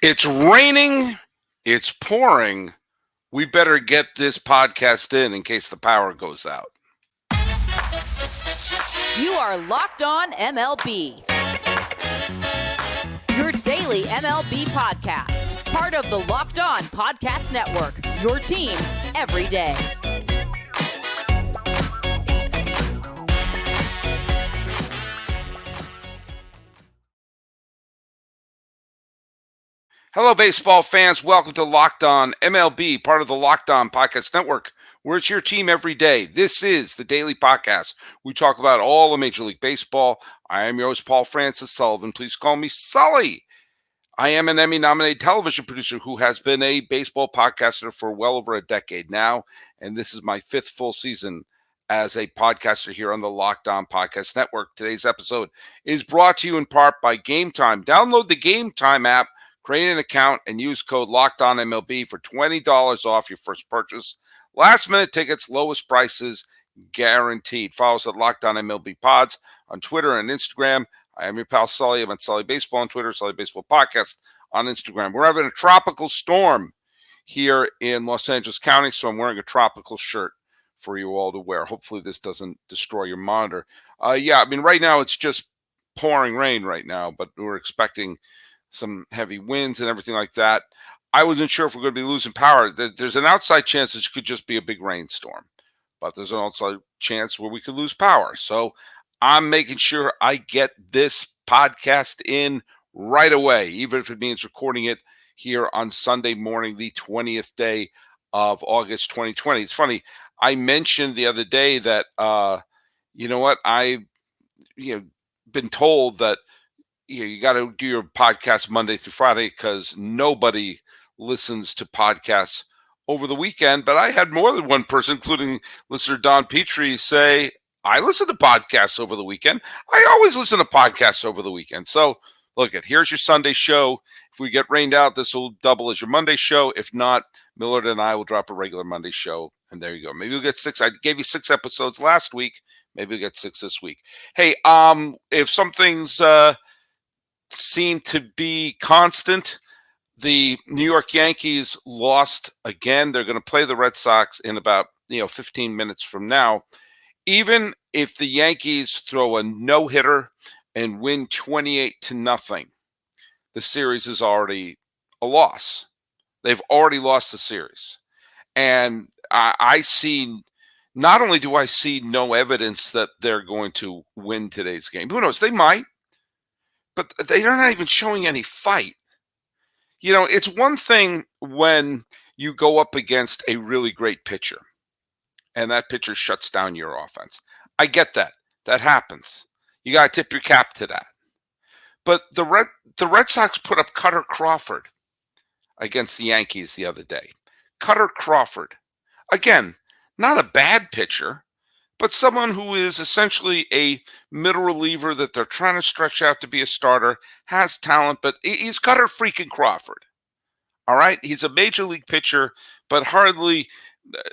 It's raining. It's pouring. We better get this podcast in case the power goes out. You are Locked On MLB, your daily MLB podcast. Part of the Locked On Podcast Network, your team every day. Hello, baseball fans. Welcome to Locked On MLB, part of the Locked On Podcast Network, where it's your team every day. This is the daily podcast. We talk about all of Major League Baseball. I am your host, Paul Francis Sullivan. Please call me Sully. I am an Emmy-nominated television producer who has been a baseball podcaster for well over a decade now, and this is my fifth full season as a podcaster here on the Locked On Podcast Network. Today's episode is brought to you in part by GameTime. Download the GameTime app, create an account, and use code LOCKEDONMLB for $20 off your first purchase. Last-minute tickets, lowest prices guaranteed. Follow us at Locked On MLB Pods on Twitter and Instagram. I am your pal Sully. I'm at Sully Baseball on Twitter, Sully Baseball Podcast on Instagram. We're having a tropical storm here in Los Angeles County, so I'm wearing a tropical shirt for you all to wear. Hopefully this doesn't destroy your monitor. Right now it's just pouring rain right now, but we're expecting some heavy winds and everything like that. I wasn't sure if we're going to be losing power. There's an outside chance this could just be a big rainstorm, but there's an outside chance where we could lose power. So I'm making sure I get this podcast in right away, even if it means recording it here on Sunday morning, the 20th day of August 2020. It's funny. I mentioned the other day that, I've been told that you got to do your podcast Monday through Friday because nobody listens to podcasts over the weekend. But I had more than one person, including listener Don Petrie, say, I listen to podcasts over the weekend. I always listen to podcasts over the weekend. So look, here's your Sunday show. If we get rained out, this will double as your Monday show. If not, Millard and I will drop a regular Monday show. And there you go. Maybe we'll get 6. I gave you 6 episodes last week. Maybe we'll get 6 this week. Hey, if some things seem to be constant, the New York Yankees lost again. They're going to play the Red Sox in about 15 minutes from now. Even if the Yankees throw a no-hitter and win 28-0, the series is already a loss. They've already lost the series. And I see, not only do I see no evidence that they're going to win today's game, who knows, they might, but they're not even showing any fight. It's one thing when you go up against a really great pitcher and that pitcher shuts down your offense. I get that. That happens. You got to tip your cap to that. But the Red Sox put up Cutter Crawford against the Yankees the other day. Cutter Crawford. Again, not a bad pitcher, but someone who is essentially a middle reliever that they're trying to stretch out to be a starter, has talent, but he's Cutter freaking Crawford. All right? He's a major league pitcher, but hardly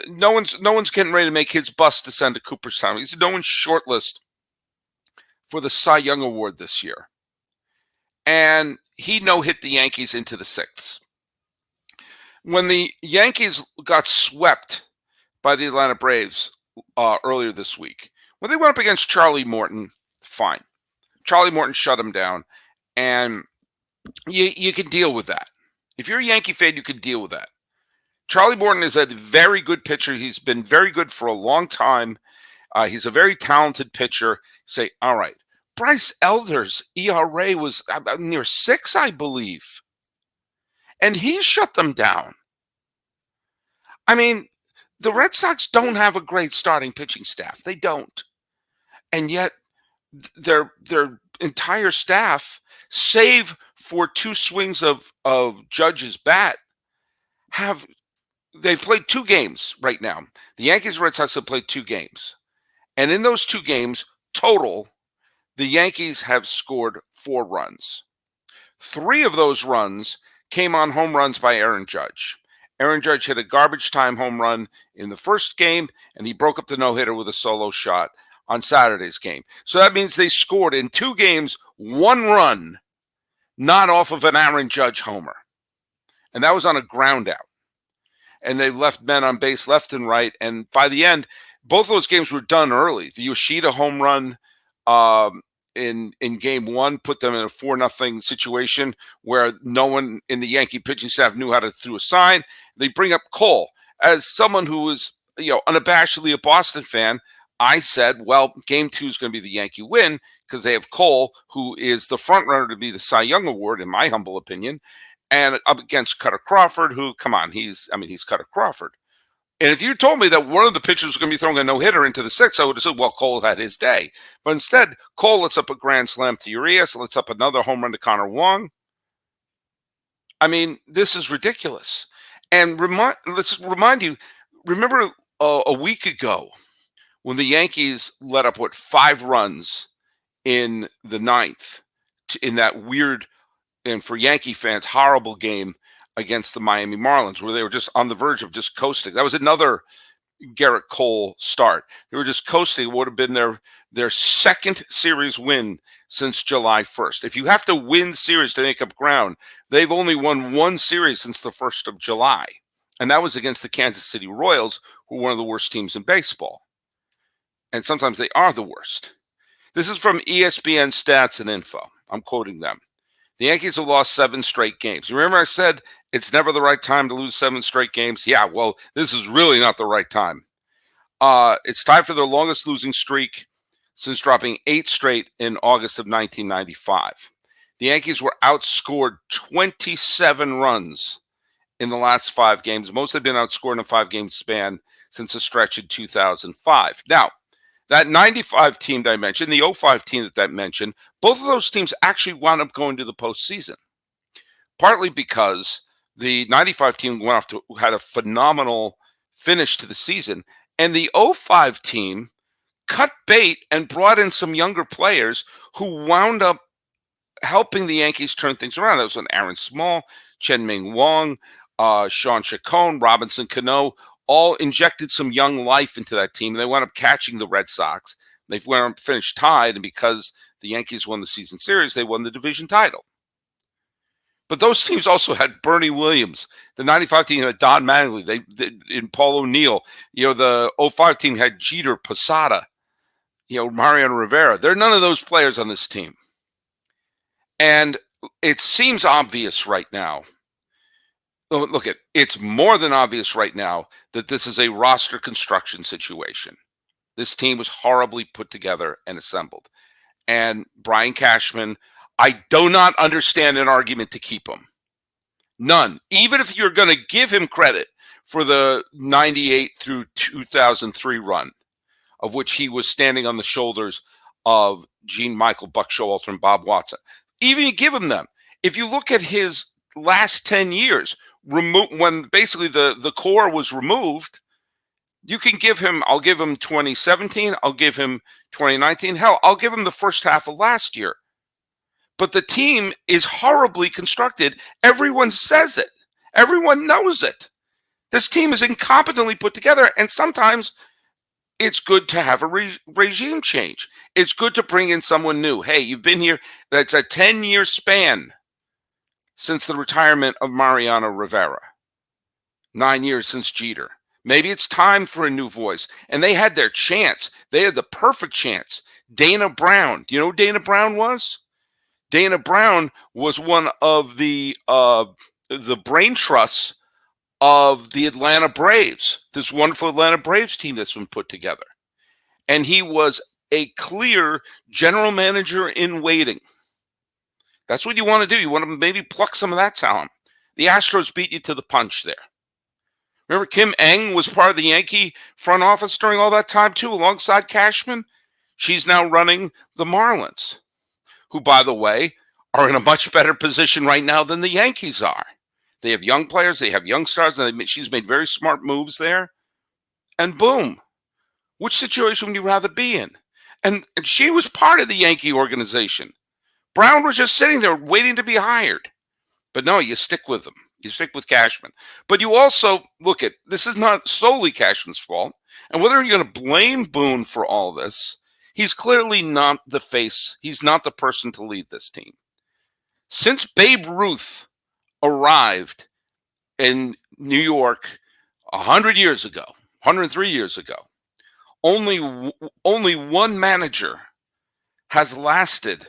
no one's getting ready to make his bust descend to Cooperstown. He's no one's shortlist for the Cy Young Award this year. And he no-hit the Yankees into the 6th. When the Yankees got swept by the Atlanta Braves earlier this week, when they went up against Charlie Morton, fine. Charlie Morton shut him down, and you can deal with that. If you're a Yankee fan, you can deal with that. Charlie Morton is a very good pitcher. He's been very good for a long time. He's a very talented pitcher. Say, all right, Bryce Elder's ERA was near 6, I believe. And he shut them down. I mean, the Red Sox don't have a great starting pitching staff. They don't. And yet their entire staff, save for 2 swings of Judge's bat, they've played 2 games right now. The Yankees and Red Sox have played 2 games. And in those 2 games, total, the Yankees have scored 4 runs. 3 of those runs came on home runs by Aaron Judge. Aaron Judge hit a garbage time home run in the first game, and he broke up the no-hitter with a solo shot on Saturday's game. So that means they scored in 2 games 1 run, not off of an Aaron Judge homer. and that was on a ground out. And they left men on base left and right. And by the end, both those games were done early. The Yoshida home run in game one put them in a 4-0 situation where no one in the Yankee pitching staff knew how to throw a sign. They bring up Cole. As someone who was, unabashedly a Boston fan, I said, well, game 2 is going to be the Yankee win because they have Cole, who is the front runner to be the Cy Young Award, in my humble opinion, and up against Cutter Crawford, who, come on, he's Cutter Crawford. And if you told me that one of the pitchers was going to be throwing a no-hitter into the 6th, I would have said, well, Cole had his day. But instead, Cole lets up a grand slam to Urias, lets up another home run to Connor Wong. I mean, this is ridiculous. And let's remind you, remember a week ago when the Yankees let up, 5 runs in the 9th in that weird, and for Yankee fans, horrible game against the Miami Marlins, where they were just on the verge of just coasting. That was another Garrett Cole start. They were just coasting. It would have been their second series win since July 1st. If you have to win series to make up ground, they've only won 1 series since the 1st of July. And that was against the Kansas City Royals, who are one of the worst teams in baseball. And sometimes they are the worst. This is from ESPN Stats and Info. I'm quoting them. The Yankees have lost 7 straight games. Remember I said it's never the right time to lose 7 straight games? Yeah, well, this is really not the right time. It's tied for their longest losing streak since dropping 8 straight in August of 1995. The Yankees were outscored 27 runs in the last 5 games. Most have been outscored in a 5-game span since a stretch in 2005. Now, that 95 team that I mentioned, the 05 team that I mentioned, both of those teams actually wound up going to the postseason. Partly because the 95 team had a phenomenal finish to the season, and the 05 team cut bait and brought in some younger players who wound up helping the Yankees turn things around. That was an Aaron Small, Chen-Ming Wong, Sean Chacon, Robinson Cano, all injected some young life into that team. They wound up catching the Red Sox. They wound up finished tied, and because the Yankees won the season series, they won the division title. But those teams also had Bernie Williams. The 95 team had Don Mattingly, and Paul O'Neill. The 05 team had Jeter, Posada, Mariano Rivera. There are none of those players on this team. And it seems obvious right now. Look, it's more than obvious right now that this is a roster construction situation. This team was horribly put together and assembled. And Brian Cashman, I do not understand an argument to keep him. None. Even if you're going to give him credit for the 98 through 2003 run, of which he was standing on the shoulders of Gene Michael, Buck Showalter, and Bob Watson. Even you give him them. If you look at his last 10 years, when basically the core was removed, you can give him, I'll give him 2017, I'll give him 2019, hell, I'll give him the first half of last year. But the team is horribly constructed. Everyone says it. Everyone knows it. This team is incompetently put together, and sometimes it's good to have a regime change. It's good to bring in someone new. Hey, you've been here. That's a 10-year span since the retirement of Mariano Rivera. 9 years since Jeter. Maybe it's time for a new voice. And they had their chance. They had the perfect chance. Dana Brown. Do you know who Dana Brown was? Dana Brown was one of the brain trusts of the Atlanta Braves, this wonderful Atlanta Braves team that's been put together. And he was a clear general manager in waiting. That's what you want to do. You want to maybe pluck some of that talent. The Astros beat you to the punch there. Remember, Kim Eng was part of the Yankee front office during all that time, too, alongside Cashman. She's now running the Marlins, who, by the way, are in a much better position right now than the Yankees are. They have young players. They have young stars. And she's made very smart moves there. And boom. Which situation would you rather be in? And she was part of the Yankee organization. Brown was just sitting there waiting to be hired. But no, you stick with them. You stick with Cashman. But you also, look at, this is not solely Cashman's fault. And whether you're going to blame Boone for all this, he's clearly not the face. He's not the person to lead this team. Since Babe Ruth arrived in New York 100 years ago, 103 years ago, only one manager has lasted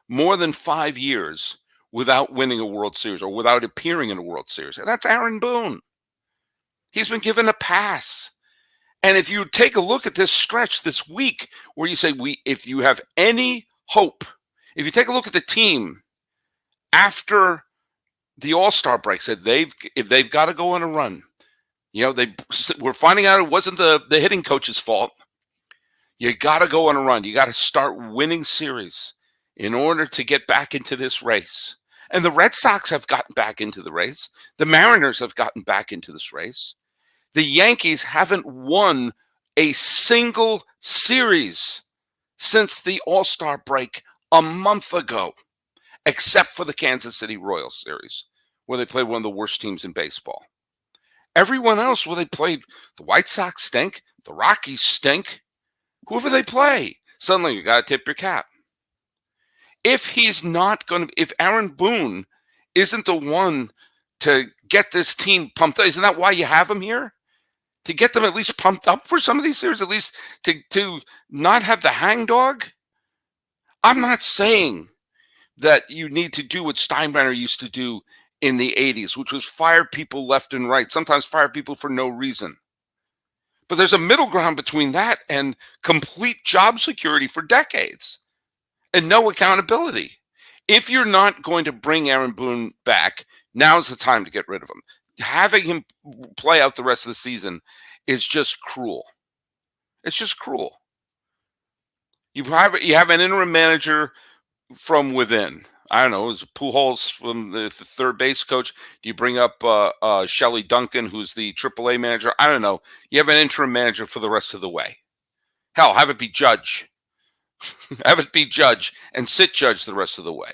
more than 5 years without winning a World Series or without appearing in a World Series, and that's Aaron Boone. He's been given a pass. And if you take a look at this stretch this week where you say, if you have any hope, if you take a look at the team after the All-Star break, said if they've got to go on a run, we're finding out it wasn't the hitting coach's fault. You got to go on a run. You got to start winning series in order to get back into this race. And the Red Sox have gotten back into the race. The Mariners have gotten back into this race. The Yankees haven't won a single series since the All-Star break a month ago, except for the Kansas City Royals series, where they played one of the worst teams in baseball. Everyone else, where they played, the White Sox stink, the Rockies stink. Whoever they play, suddenly you got to tip your cap. If Aaron Boone isn't the one to get this team pumped up, isn't that why you have him here? To get them at least pumped up for some of these series, at least to not have the hangdog? I'm not saying that you need to do what Steinbrenner used to do in the 80s, which was fire people left and right, sometimes fire people for no reason. But there's a middle ground between that and complete job security for decades and no accountability. If you're not going to bring Aaron Boone back, now's the time to get rid of him. Having him play out the rest of the season is just cruel. It's just cruel. You have an interim manager from within. I don't know, is Pujols from the third base coach? Do you bring up Shelley Duncan, who's the AAA manager? I don't know. You have an interim manager for the rest of the way. Hell, have it be Judge. Have it be Judge and sit Judge the rest of the way.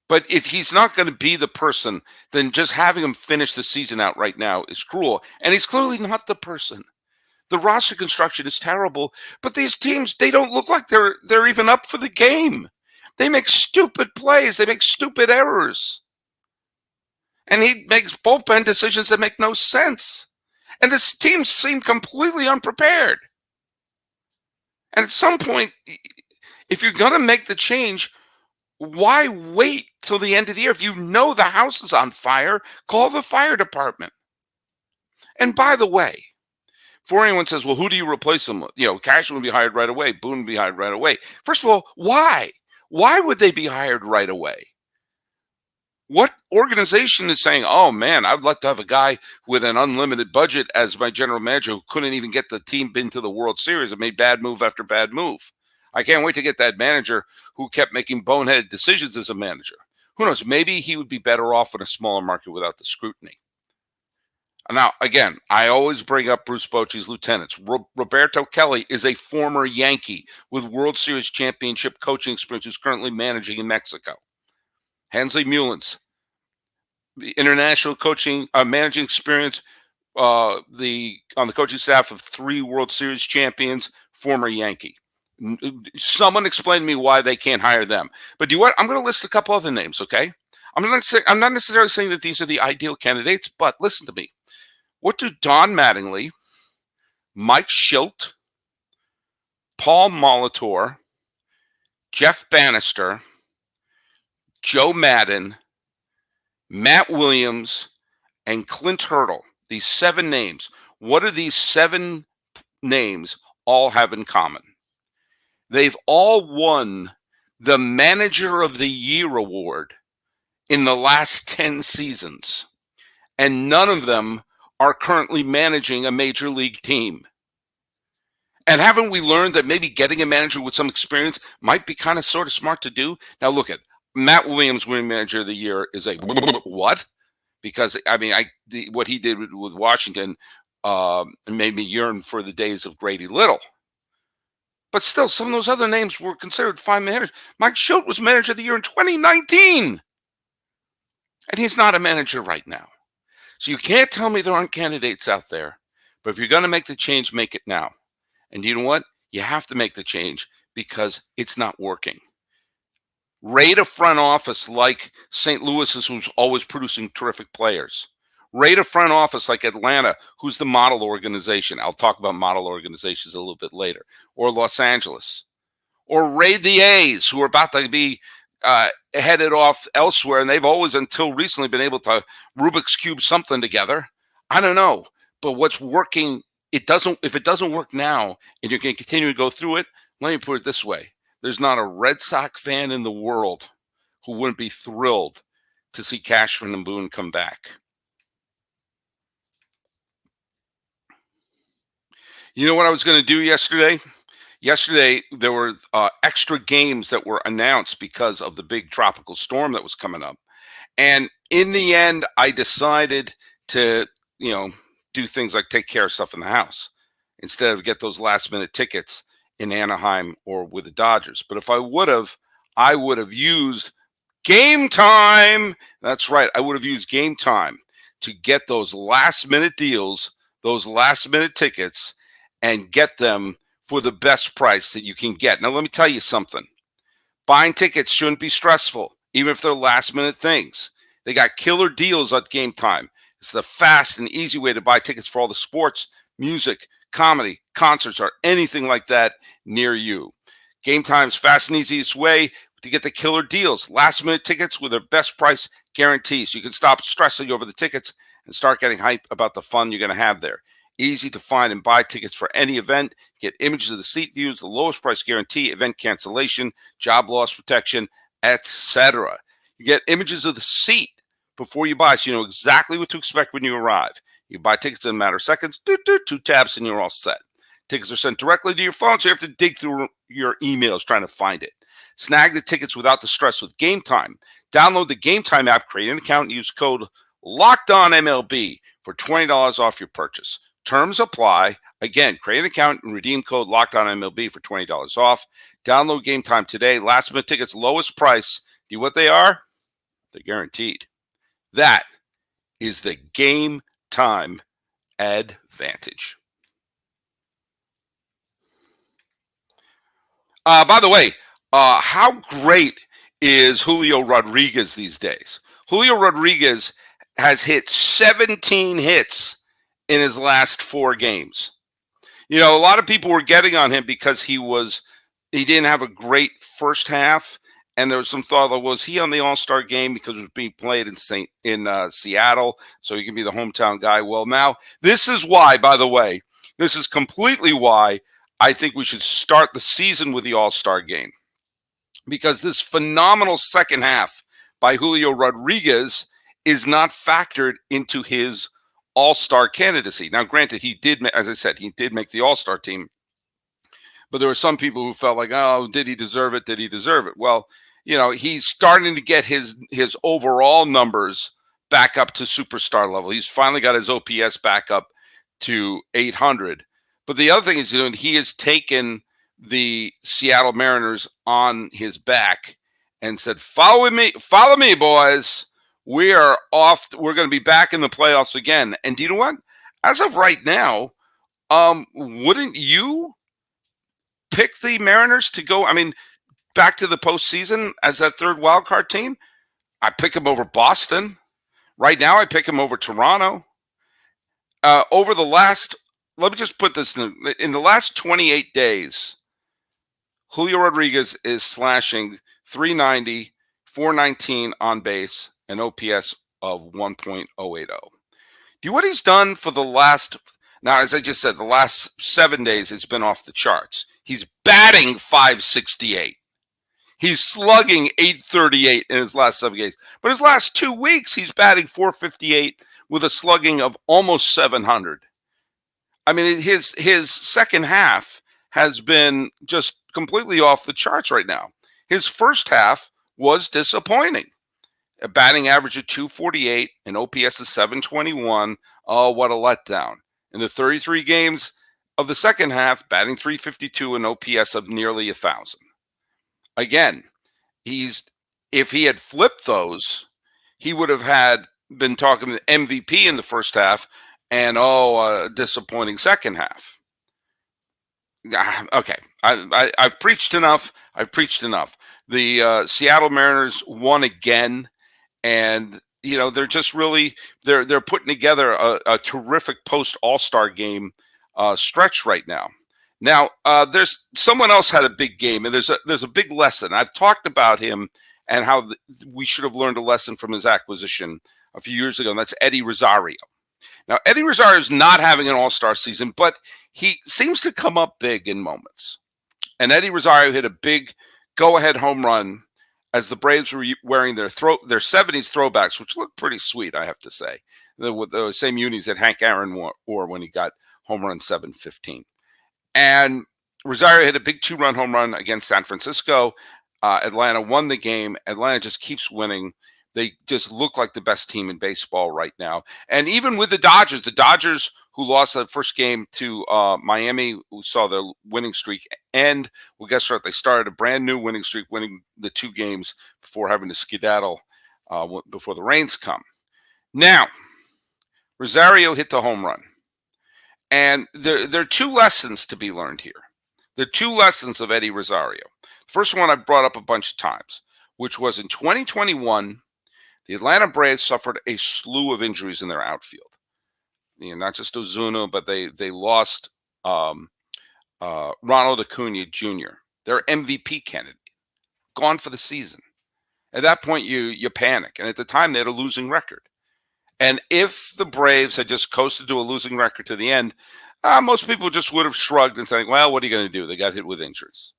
But if he's not going to be the person, then just having him finish the season out right now is cruel. And he's clearly not the person. The roster construction is terrible, but these teams, they don't look like they're even up for the game. They make stupid plays. They make stupid errors. And he makes bullpen decisions that make no sense. And this team seemed completely unprepared. And at some point, if you're going to make the change, why wait till the end of the year? If you know the house is on fire, call the fire department. And by the way, before anyone says, well, who do you replace them with? Cashman would be hired right away. Boone would be hired right away. First of all, why? Why would they be hired right away? What organization is saying, oh, man, I'd like to have a guy with an unlimited budget as my general manager who couldn't even get the team into the World Series and made bad move after bad move? I can't wait to get that manager who kept making boneheaded decisions as a manager. Who knows? Maybe he would be better off in a smaller market without the scrutiny. Now, again, I always bring up Bruce Bochy's lieutenants. Roberto Kelly is a former Yankee with World Series championship coaching experience who's currently managing in Mexico. Hensley Mullins, international coaching, managing experience, on the coaching staff of 3 World Series champions, former Yankee. Someone explain to me why they can't hire them. But do you what? I'm going to list a couple other names, okay? I'm not necessarily saying that these are the ideal candidates, but listen to me. What do Don Mattingly, Mike Schilt, Paul Molitor, Jeff Bannister, Joe Madden, Matt Williams, and Clint Hurdle, these 7 names, what do these 7 names all have in common? They've all won the Manager of the Year award in the last 10 seasons, and none of them are currently managing a major league team. And haven't we learned that maybe getting a manager with some experience might be kind of sort of smart to do? Now look at Matt Williams winning Manager of the Year is a what? Because what he did with Washington made me yearn for the days of Grady Little. But still, some of those other names were considered fine managers. Mike Schilt was Manager of the Year in 2019. And he's not a manager right now. So you can't tell me there aren't candidates out there. But if you're going to make the change, make it now. And you know what? You have to make the change because it's not working. Rate a front office like St. Louis's, who's always producing terrific players. Rate a front office like Atlanta, who's the model organization. I'll talk about model organizations a little bit later. Or Los Angeles. Or rate the A's, who are about to be headed off elsewhere, and they've always, until recently, been able to Rubik's Cube something together. I don't know. But what's working, if it doesn't work now, and you're going to continue to go through it, let me put it this way. There's not a Red Sox fan in the world who wouldn't be thrilled to see Cashman and Boone come back. You know what I was going to do yesterday? Yesterday, there were extra games that were announced because of the big tropical storm that was coming up. And in the end, I decided to, do things like take care of stuff in the house instead of get those last-minute tickets in Anaheim or with the Dodgers. But if I would have used GameTime. That's right. I would have used GameTime to get those last-minute deals, those last-minute tickets, and get them for the best price that you can get. Now, let me tell you something. Buying tickets shouldn't be stressful, even if they're last-minute things. They got killer deals at GameTime. It's the fast and easy way to buy tickets for all the sports, music, comedy, concerts, or anything like that near you. GameTime's fast and easiest way to get the killer deals. Last-minute tickets with their best price guarantees. You can stop stressing over the tickets and start getting hype about the fun you're going to have there. Easy to find and buy tickets for any event. Get images of the seat views, the lowest price guarantee, event cancellation, job loss protection, etc. You get images of the seat before you buy, so you know exactly what to expect when you arrive. You buy tickets in a matter of seconds, two taps, and you're all set. Tickets are sent directly to your phone, so you have to dig through your emails trying to find it. Snag the tickets without the stress with GameTime. Download the GameTime app, create an account, and use code LOCKEDONMLB for $20 off your purchase. Terms apply. Again, create an account and redeem code LOCKEDONMLB for $20 off. Download GameTime today. Last-minute tickets, lowest price. Do you know what they are? They're guaranteed. That is the GameTime advantage. By the way, how great is Julio Rodriguez these days? Julio Rodriguez has hit 17 hits in his last 4 games. You know, a lot of people were getting on him because he didn't have a great first half, and there was some thought that was he on the All-Star game because it was being played in Seattle, so he can be the hometown guy. Well, now this is why, by the way, this is completely why I think we should start the season with the All-Star game, because this phenomenal second half by Julio Rodriguez is not factored into his All-Star candidacy. Now, granted, he did, as I said, he did make the All-Star team, but there were some people who felt like, oh, did he deserve it? Did he deserve it? Well, you know, he's starting to get his overall numbers back up to superstar level. He's finally got his OPS back up to 800. But the other thing is, he has taken the Seattle Mariners on his back and said, follow me, boys. We are off. We're going to be back in the playoffs again. And do you know what? As of right now, wouldn't you pick the Mariners to go, back to the postseason as that third wild card team? I pick them over Boston. Right now, I pick them over Toronto. Let me just put this in the last 28 days, Julio Rodriguez is slashing 390, 419 on base, an OPS of 1.080. Do you know what he's done for the last, now as I just said, the last 7 days it's been off the charts. He's batting 568. He's slugging 838 in his last 7 games. But his last 2 weeks, he's batting 458 with a slugging of almost 700. His second half has been just completely off the charts right now. His first half was disappointing. A batting average of 248, an OPS of 721. Oh, what a letdown. In the 33 games of the second half, batting 352, an OPS of nearly 1,000. Again, if he had flipped those, he would have been talking MVP in the first half and a disappointing second half. Okay, I've preached enough. I've preached enough. The Seattle Mariners won again, and they're just really they're putting together a terrific post All-Star game stretch right now. Now, there's someone else had a big game, and there's a big lesson. I've talked about him and how we should have learned a lesson from his acquisition a few years ago, and that's Eddie Rosario. Now, Eddie Rosario is not having an all-star season, but he seems to come up big in moments. And Eddie Rosario hit a big go-ahead home run as the Braves were wearing their 70s throwbacks, which looked pretty sweet, I have to say. The same unis that Hank Aaron wore when he got home run 715. And Rosario hit a big 2-run home run against San Francisco. Atlanta won the game. Atlanta just keeps winning. They just look like the best team in baseball right now. And even with the Dodgers who lost the first game to Miami, who saw their winning streak end, well, guess what? They started a brand new winning streak, winning the 2 games before having to skedaddle before the rains come. Now, Rosario hit the home run. And there are 2 lessons to be learned here. There are 2 lessons of Eddie Rosario. The first one I brought up a bunch of times, which was in 2021, the Atlanta Braves suffered a slew of injuries in their outfield. Not just Ozuna, but they lost Ronald Acuna Jr., their MVP candidate, gone for the season. At that point, you panic. And at the time, they had a losing record. And if the Braves had just coasted to a losing record to the end, most people just would have shrugged and said, well, what are you going to do? They got hit with injuries.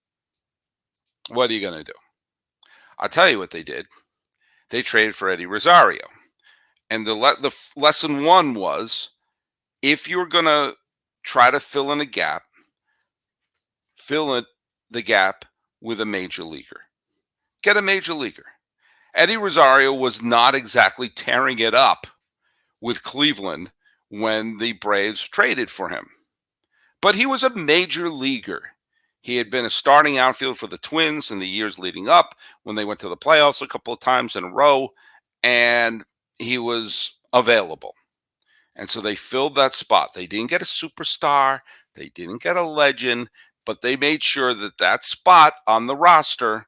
What are you going to do? I'll tell you what they did. They traded for Eddie Rosario. And the lesson 1 was, if you're going to try to fill in the gap with a major leaguer. Get a major leaguer. Eddie Rosario was not exactly tearing it up with Cleveland when the Braves traded for him. But he was a major leaguer. He had been a starting outfield for the Twins in the years leading up when they went to the playoffs a couple of times in a row, and he was available. And so they filled that spot. They didn't get a superstar. They didn't get a legend, but they made sure that that spot on the roster,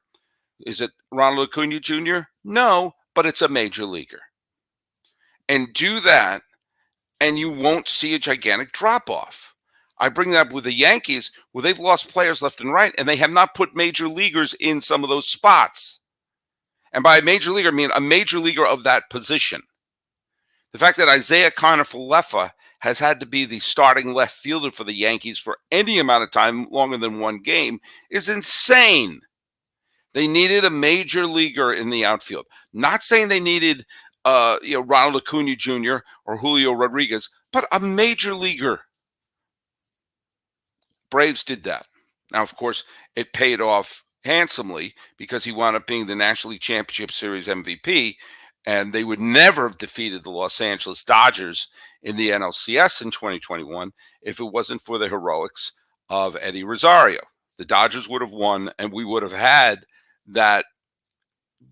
is it Ronald Acuna Jr.? No, but it's a major leaguer. And do that, and you won't see a gigantic drop-off. I bring that up with the Yankees, where they've lost players left and right, and they have not put major leaguers in some of those spots. And by a major leaguer, I mean a major leaguer of that position. The fact that Isaiah Kiner-Falefa has had to be the starting left fielder for the Yankees for any amount of time, longer than 1 game, is insane. They needed a major leaguer in the outfield. Not saying they needed Ronald Acuna Jr. or Julio Rodriguez, but a major leaguer. Braves did that. Now, of course, it paid off handsomely because he wound up being the National League Championship Series MVP, and they would never have defeated the Los Angeles Dodgers in the NLCS in 2021 if it wasn't for the heroics of Eddie Rosario. The Dodgers would have won, and we would have had that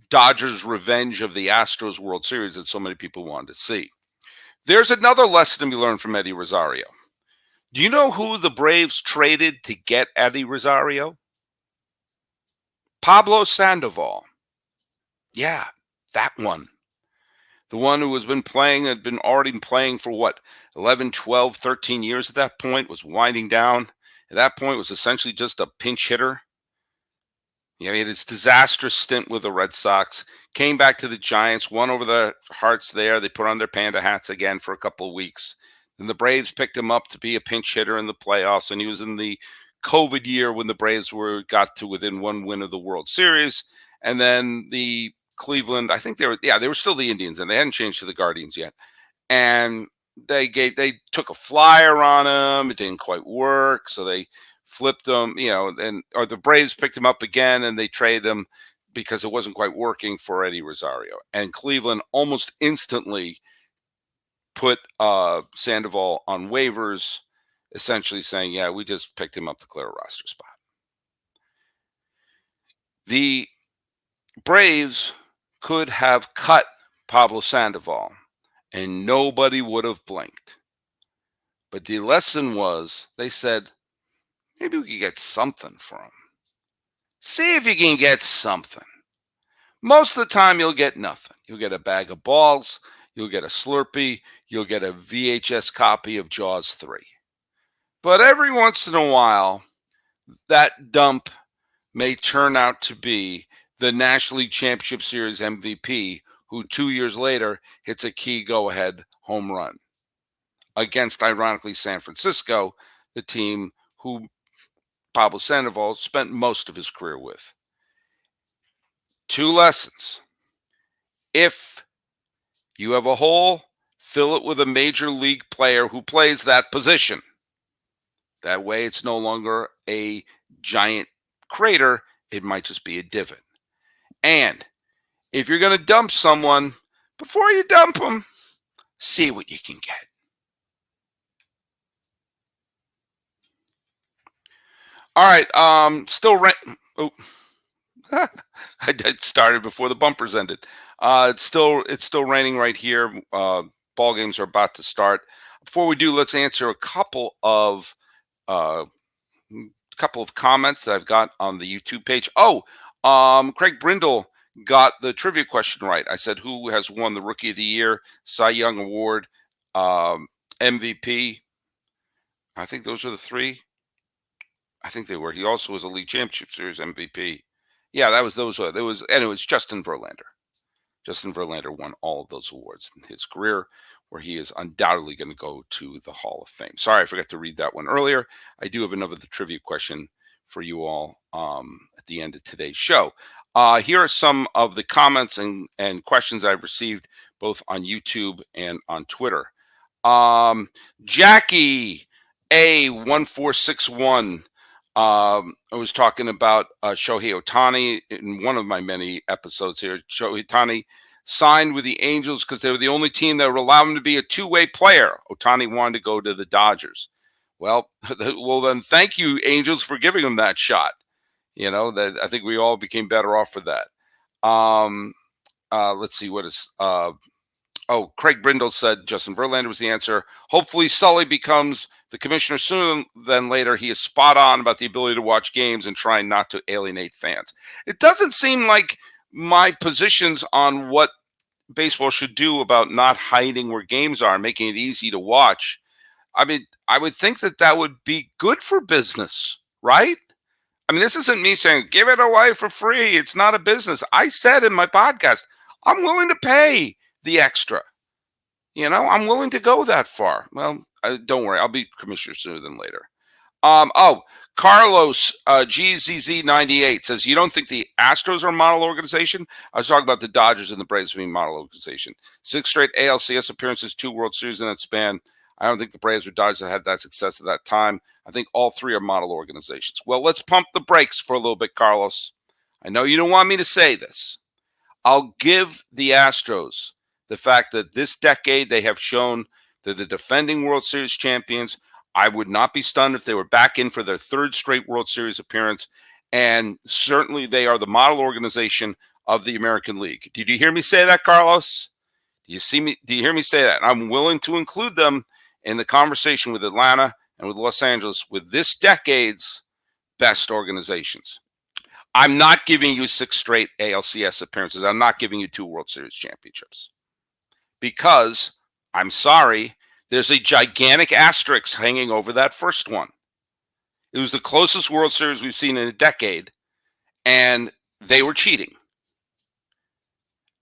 Dodgers revenge of the Astros World Series that so many people wanted to see. There's another lesson to be learned from Eddie Rosario. Do you know who the Braves traded to get Eddie Rosario? Pablo Sandoval. Yeah, that one. The one who had been already playing for 11, 12, 13 years at that point, was winding down. At that point, was essentially just a pinch hitter. He had his disastrous stint with the Red Sox, came back to the Giants, won over the Hearts there. They put on their panda hats again for a couple of weeks. Then the Braves picked him up to be a pinch hitter in the playoffs, and he was in the COVID year when the Braves got to within 1 win of the World Series. And then the Cleveland, I think they were still the Indians, and they hadn't changed to the Guardians yet. And they took a flyer on him. It didn't quite work, so they flipped him, or the Braves picked him up again, and they traded him because it wasn't quite working for Eddie Rosario. And Cleveland almost instantly put Sandoval on waivers, essentially saying, yeah, we just picked him up to clear a roster spot. The Braves could have cut Pablo Sandoval, and nobody would have blinked. But the lesson was, they said, Maybe we could get something for him. See if you can get something. Most of the time, you'll get nothing. You'll get a bag of balls. You'll get a Slurpee. You'll get a VHS copy of Jaws 3. But every once in a while, that dump may turn out to be the National League Championship Series MVP, who 2 years later hits a key go-ahead home run against, ironically, San Francisco, the team who Pablo Sandoval spent most of his career with. 2 lessons. If you have a hole, fill it with a major league player who plays that position. That way, it's no longer a giant crater. It might just be a divot. And if you're going to dump someone, before you dump them, see what you can get. All right. Still rent. Oh, I started before the bumpers ended. It's still raining right here. Ball games are about to start. Before we do, let's answer a couple of comments that I've got on the YouTube page. Craig Brindle got the trivia question right. I said, who has won the Rookie of the Year, Cy Young Award, MVP? I think those are the 3. I think they were. He also was a League Championship Series MVP. Yeah, those were. It was Justin Verlander. Justin Verlander won all of those awards in his career, where he is undoubtedly going to go to the Hall of Fame. Sorry, I forgot to read that one earlier. I do have another trivia question for you all at the end of today's show. Here are some of the comments and questions I've received both on YouTube and on Twitter. Jackie A1461 I was talking about Shohei Ohtani in one of my many episodes here. Shohei Ohtani signed with the Angels because they were the only team that would allow him to be a two-way player. Ohtani wanted to go to the Dodgers. Well, then thank you, Angels, for giving him that shot. You know, that I think we all became better off for that. Let's see what is. Craig Brindle said Justin Verlander was the answer. Hopefully, Sully becomes the commissioner sooner than later. He is spot on about the ability to watch games and trying not to alienate fans. It doesn't seem like my positions on what baseball should do about not hiding where games are and making it easy to watch. I mean, I would think that would be good for business, right? I mean, this isn't me saying, give it away for free. It's not a business. I said in my podcast, I'm willing to pay the extra. You know, I'm willing to go that far. Well, don't worry. I'll be commissioner sooner than later. Carlos GZZ98 says, you don't think the Astros are a model organization? I was talking about the Dodgers and the Braves being model organization. 6 straight ALCS appearances, 2 World Series in that span. I don't think the Braves or Dodgers had that success at that time. I think all 3 are model organizations. Well, let's pump the brakes for a little bit, Carlos. I know you don't want me to say this. I'll give the Astros the fact that this decade they have shown they're the defending World Series champions. I would not be stunned if they were back in for their 3rd straight World Series appearance. And certainly they are the model organization of the American League. Did you hear me say that, Carlos? Do you hear me say that? I'm willing to include them in the conversation with Atlanta and with Los Angeles with this decade's best organizations. I'm not giving you 6 straight ALCS appearances. I'm not giving you 2 World Series championships. Because, I'm sorry, there's a gigantic asterisk hanging over that first one. It was the closest World Series we've seen in a decade, and they were cheating.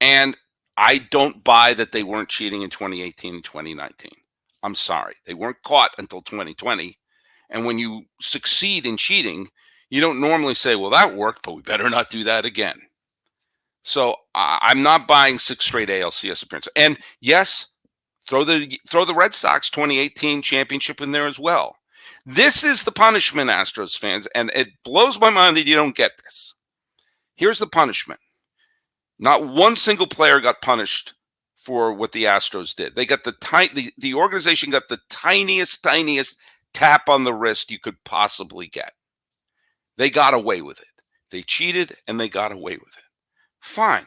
And I don't buy that they weren't cheating in 2018 and 2019. I'm sorry. They weren't caught until 2020. And when you succeed in cheating, you don't normally say, well, that worked, but we better not do that again. So I'm not buying 6 straight ALCS appearances. And yes, throw the Red Sox 2018 championship in there as well. This is the punishment, Astros fans, and it blows my mind that you don't get this. Here's the punishment. Not one single player got punished for what the Astros did. They got the organization got the tiniest tap on the wrist you could possibly get. They got away with it. They cheated and they got away with it. Fine.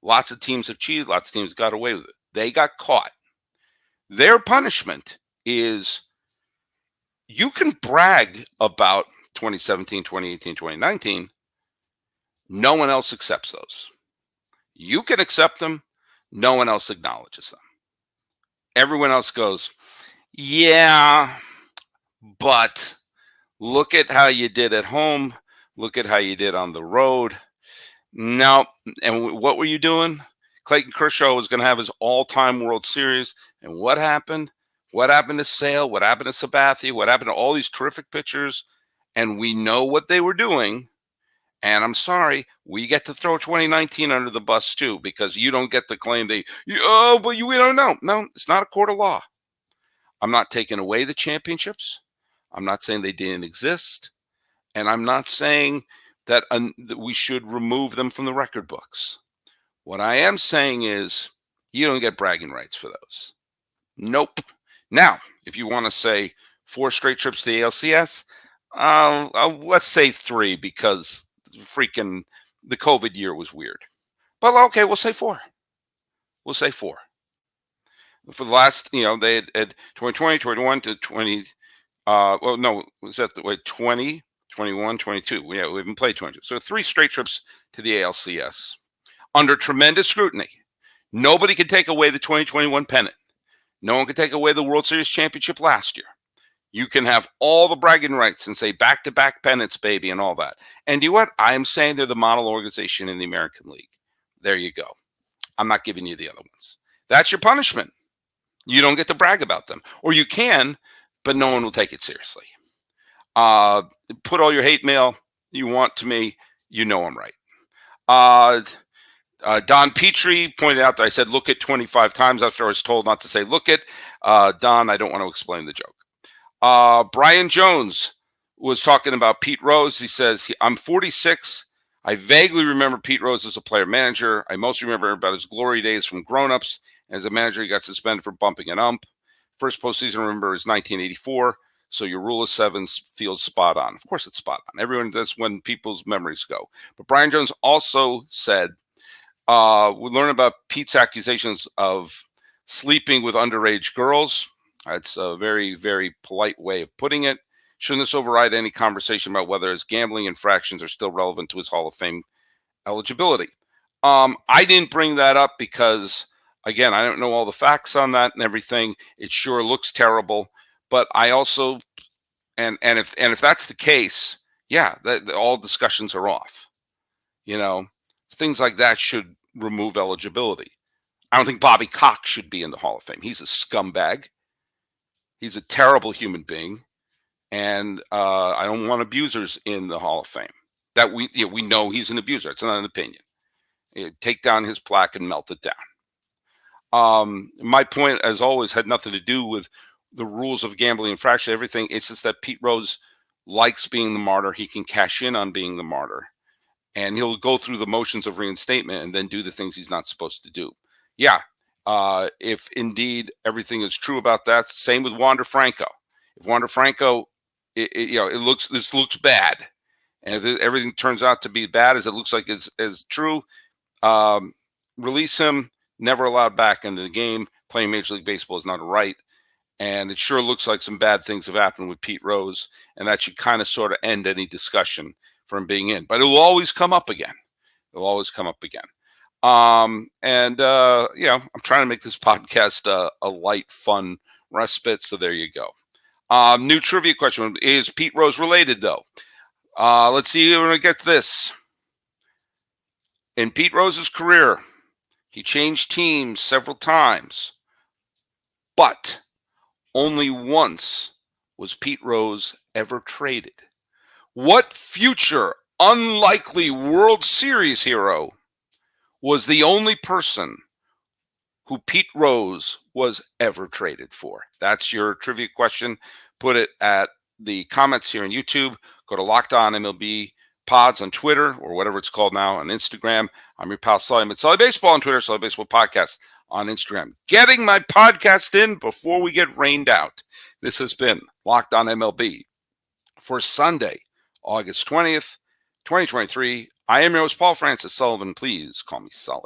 Lots of teams have cheated. Lots of teams got away with it. They got caught. Their punishment is You can brag about 2017, 2018, 2019. No one else accepts those. You can accept them. No one else acknowledges them. Everyone else goes, yeah, but look at how you did at home. Look at how you did on the road. No. And what were you doing? Clayton Kershaw was going to have his all-time World Series. And what happened? What happened to Sale? What happened to Sabathia? What happened to all these terrific pitchers? And we know what they were doing. And I'm sorry, we get to throw 2019 under the bus too, because you don't get to claim we don't know. No, it's not a court of law. I'm not taking away the championships. I'm not saying they didn't exist. And I'm not saying that we should remove them from the record books. What I am saying is you don't get bragging rights for those. Nope. Now, if you want to say 4 straight trips to the ALCS, let's say 3 because freaking the COVID year was weird. But okay, we'll say 4. We'll say 4. For the last, they had 2020, 21 to 20. Was that the way? 20, 21, 22. Yeah, we haven't played 22. So 3 straight trips to the ALCS under tremendous scrutiny. Nobody can take away the 2021 pennant. No one can take away the World Series championship last year. You can have all the bragging rights and say back-to-back pennants, baby, and all that. And you know what? I'm saying they're the model organization in the American League. There you go. I'm not giving you the other ones. That's your punishment. You don't get to brag about them. Or you can, but no one will take it seriously. Put all your hate mail you want to me. You know I'm right. Don Petrie pointed out that I said look at 25 times after I was told not to say look at. Don, I don't want to explain the joke. Brian Jones was talking about Pete Rose. He says, I'm 46. I vaguely remember Pete Rose as a player manager. I mostly remember about his glory days from grown-ups. As a manager, he got suspended for bumping an ump. First postseason, remember, is 1984. So your rule of 7 feels spot on. Of course it's spot on. That's when people's memories go. But Brian Jones also said, we learn about Pete's accusations of sleeping with underage girls. That's a very, very polite way of putting it. Shouldn't this override any conversation about whether his gambling infractions are still relevant to his Hall of Fame eligibility? I didn't bring that up because, again, I don't know all the facts on that and everything. It sure looks terrible. But I also, and if that's the case, yeah, all discussions are off. Things like that should remove eligibility. I don't think Bobby Cox should be in the Hall of Fame. He's a scumbag. He's a terrible human being. And I don't want abusers in the Hall of Fame. That we know he's an abuser. It's not an opinion. Take down his plaque and melt it down. My point, as always, had nothing to do with the rules of gambling infraction, everything. It's just that Pete Rose likes being the martyr. He can cash in on being the martyr. And he'll go through the motions of reinstatement and then do the things he's not supposed to do. Yeah, if indeed everything is true about that, same with Wander Franco. If Wander Franco, this looks bad, and if everything turns out to be bad as it looks like is true, release him. Never allowed back into the game. Playing Major League Baseball is not a right, and it sure looks like some bad things have happened with Pete Rose, and that should kind of sort of end any discussion from being in. But it will always come up again. It'll always come up again. I'm trying to make this podcast a light, fun respite. So there you go. New trivia question. Is Pete Rose related, though? Let's see. We're going to get to this. In Pete Rose's career, he changed teams several times, but only once was Pete Rose ever traded. What future unlikely World Series hero was the only person who Pete Rose was ever traded for? That's your trivia question. Put it at the comments here on YouTube. Go to Locked On MLB Pods on Twitter, or whatever it's called now, on Instagram. I'm your pal Sully. I'm at Sully Baseball on Twitter, Sully Baseball Podcast on Instagram. Getting my podcast in before we get rained out. This has been Locked On MLB for Sunday, August 20th, 2023. I am your host, Paul Francis Sullivan. Please call me Sully.